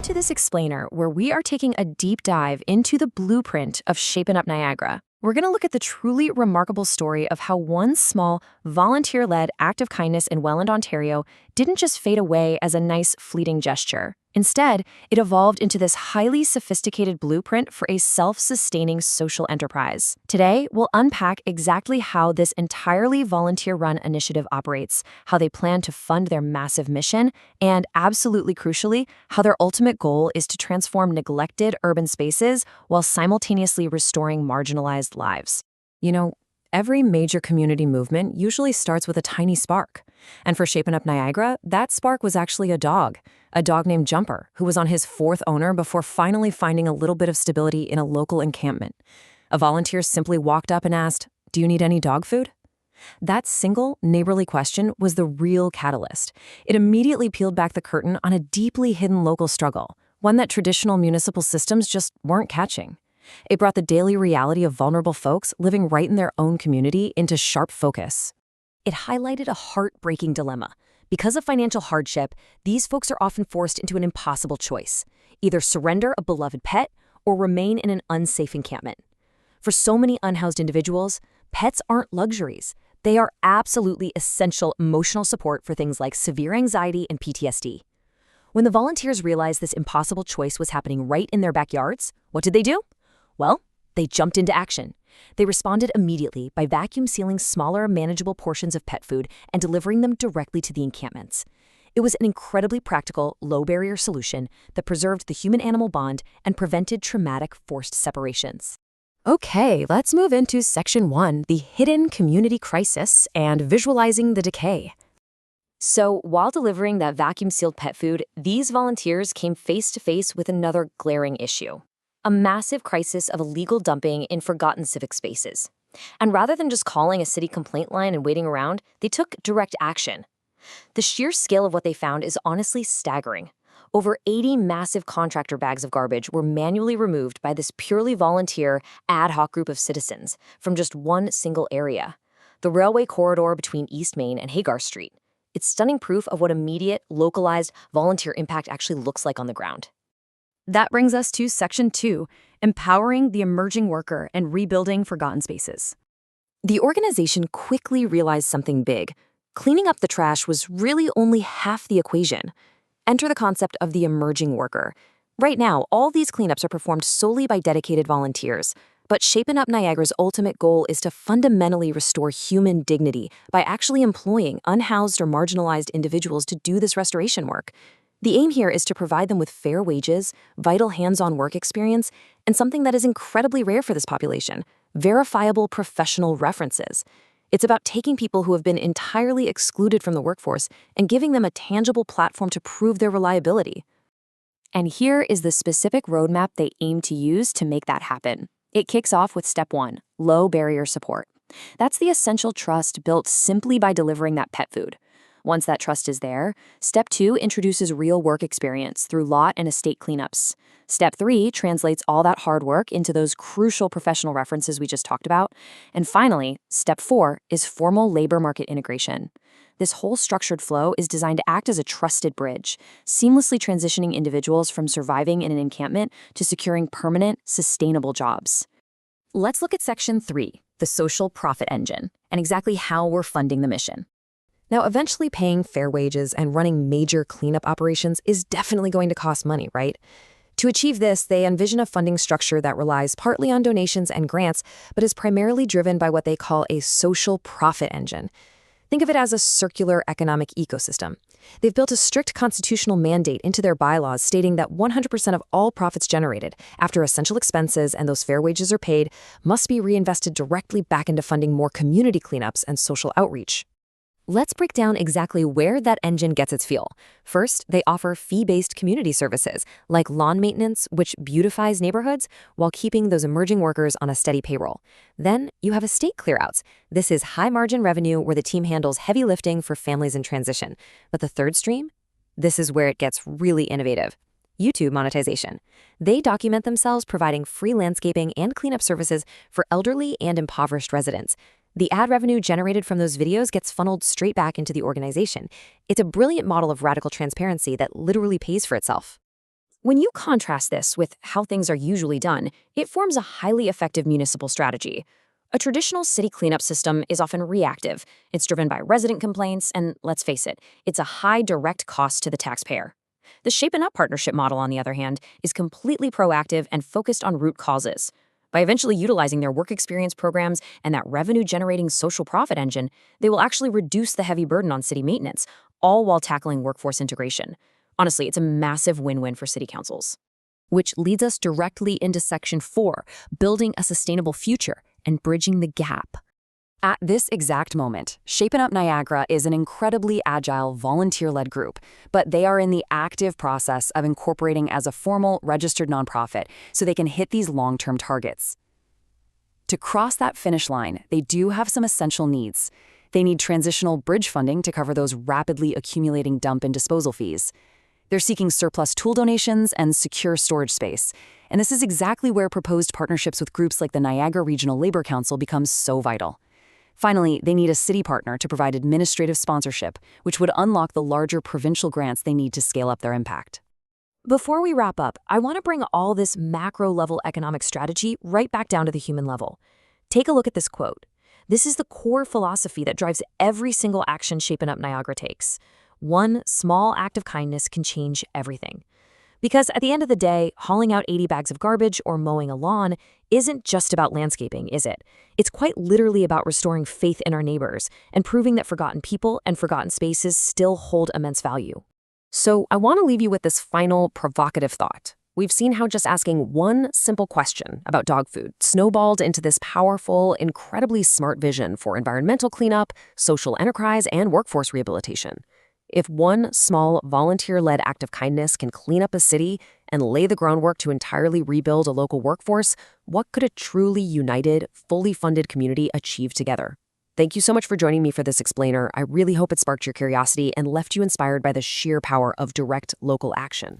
to this explainer where we are taking a deep dive into the blueprint of Shapen Up Niagara. We're going to look at the truly remarkable story of how one small, volunteer-led act of kindness in Welland, Ontario didn't just fade away as a nice, fleeting gesture. Instead, it evolved into this highly sophisticated blueprint for a self-sustaining social enterprise. Today, we'll unpack exactly how this entirely volunteer-run initiative operates, how they plan to fund their massive mission, and, absolutely crucially, how their ultimate goal is to transform neglected urban spaces while simultaneously restoring marginalized lives. You know, every major community movement usually starts with a tiny spark. And for Shapen Up Niagara, that spark was actually a dog named Jumper, who was on his fourth owner before finally finding a little bit of stability in a local encampment. A volunteer simply walked up and asked, "Do you need any dog food?" That single, neighborly question was the real catalyst. It immediately peeled back the curtain on a deeply hidden local struggle, one that traditional municipal systems just weren't catching. It brought the daily reality of vulnerable folks living right in their own community into sharp focus. It highlighted a heartbreaking dilemma. Because of financial hardship, these folks are often forced into an impossible choice: either surrender a beloved pet or remain in an unsafe encampment. For so many unhoused individuals, pets aren't luxuries. They are absolutely essential emotional support for things like severe anxiety and PTSD. When the volunteers realized this impossible choice was happening right in their backyards, what did they do? Well, they jumped into action. They responded immediately by vacuum sealing smaller, manageable portions of pet food and delivering them directly to the encampments. It was an incredibly practical, low-barrier solution that preserved the human-animal bond and prevented traumatic forced separations. Okay, let's move into Section 1, the hidden community crisis and visualizing the decay. So, while delivering that vacuum-sealed pet food, these volunteers came face-to-face with another glaring issue: a massive crisis of illegal dumping in forgotten civic spaces. And rather than just calling a city complaint line and waiting around, they took direct action. The sheer scale of what they found is honestly staggering. Over 80 massive contractor bags of garbage were manually removed by this purely volunteer, ad hoc group of citizens from just one single area: the railway corridor between East Main and Hagar Street. It's stunning proof of what immediate, localized, volunteer impact actually looks like on the ground. That brings us to Section 2, empowering the emerging worker and rebuilding forgotten spaces. The organization quickly realized something big. Cleaning up the trash was really only half the equation. Enter the concept of the emerging worker. Right now, all these cleanups are performed solely by dedicated volunteers, but Shapen Up Niagara's ultimate goal is to fundamentally restore human dignity by actually employing unhoused or marginalized individuals to do this restoration work. The aim here is to provide them with fair wages, vital hands-on work experience, and something that is incredibly rare for this population: verifiable professional references. It's about taking people who have been entirely excluded from the workforce and giving them a tangible platform to prove their reliability. And here is the specific roadmap they aim to use to make that happen. It kicks off with Step 1, low barrier support. That's the essential trust built simply by delivering that pet food. Once that trust is there, Step 2 introduces real work experience through lot and estate cleanups. Step 3 translates all that hard work into those crucial professional references we just talked about. And finally, Step 4 is formal labor market integration. This whole structured flow is designed to act as a trusted bridge, seamlessly transitioning individuals from surviving in an encampment to securing permanent, sustainable jobs. Let's look at Section 3, the social profit engine, and exactly how we're funding the mission. Now, eventually paying fair wages and running major cleanup operations is definitely going to cost money, right? To achieve this, they envision a funding structure that relies partly on donations and grants, but is primarily driven by what they call a social profit engine. Think of it as a circular economic ecosystem. They've built a strict constitutional mandate into their bylaws stating that 100% of all profits generated, after essential expenses and those fair wages are paid, must be reinvested directly back into funding more community cleanups and social outreach. Let's break down exactly where that engine gets its fuel. First, they offer fee-based community services, like lawn maintenance, which beautifies neighborhoods while keeping those emerging workers on a steady payroll. Then, you have estate clearouts. This is high-margin revenue where the team handles heavy lifting for families in transition. But the third stream? This is where it gets really innovative. YouTube monetization. They document themselves providing free landscaping and cleanup services for elderly and impoverished residents. The ad revenue generated from those videos gets funneled straight back into the organization. It's a brilliant model of radical transparency that literally pays for itself. When you contrast this with how things are usually done, it forms a highly effective municipal strategy. A traditional city cleanup system is often reactive. It's driven by resident complaints, and let's face it, it's a high direct cost to the taxpayer. The Shapen Up partnership model, on the other hand, is completely proactive and focused on root causes. By eventually utilizing their work experience programs and that revenue-generating social profit engine, they will actually reduce the heavy burden on city maintenance, all while tackling workforce integration. Honestly, it's a massive win-win for city councils. Which leads us directly into Section 4, building a sustainable future and bridging the gap. At this exact moment, Shapen Up Niagara is an incredibly agile, volunteer-led group, but they are in the active process of incorporating as a formal, registered nonprofit so they can hit these long-term targets. To cross that finish line, they do have some essential needs. They need transitional bridge funding to cover those rapidly accumulating dump and disposal fees. They're seeking surplus tool donations and secure storage space. And this is exactly where proposed partnerships with groups like the Niagara Regional Labor Council becomes so vital. Finally, they need a city partner to provide administrative sponsorship, which would unlock the larger provincial grants they need to scale up their impact. Before we wrap up, I want to bring all this macro-level economic strategy right back down to the human level. Take a look at this quote. This is the core philosophy that drives every single action Shapen Up Niagara takes. One small act of kindness can change everything. Because at the end of the day, hauling out 80 bags of garbage or mowing a lawn isn't just about landscaping, is it? It's quite literally about restoring faith in our neighbors and proving that forgotten people and forgotten spaces still hold immense value. So I want to leave you with this final provocative thought. We've seen how just asking one simple question about dog food snowballed into this powerful, incredibly smart vision for environmental cleanup, social enterprise, and workforce rehabilitation. If one small volunteer-led act of kindness can clean up a city and lay the groundwork to entirely rebuild a local workforce, what could a truly united, fully funded community achieve together? Thank you so much for joining me for this explainer. I really hope it sparked your curiosity and left you inspired by the sheer power of direct local action.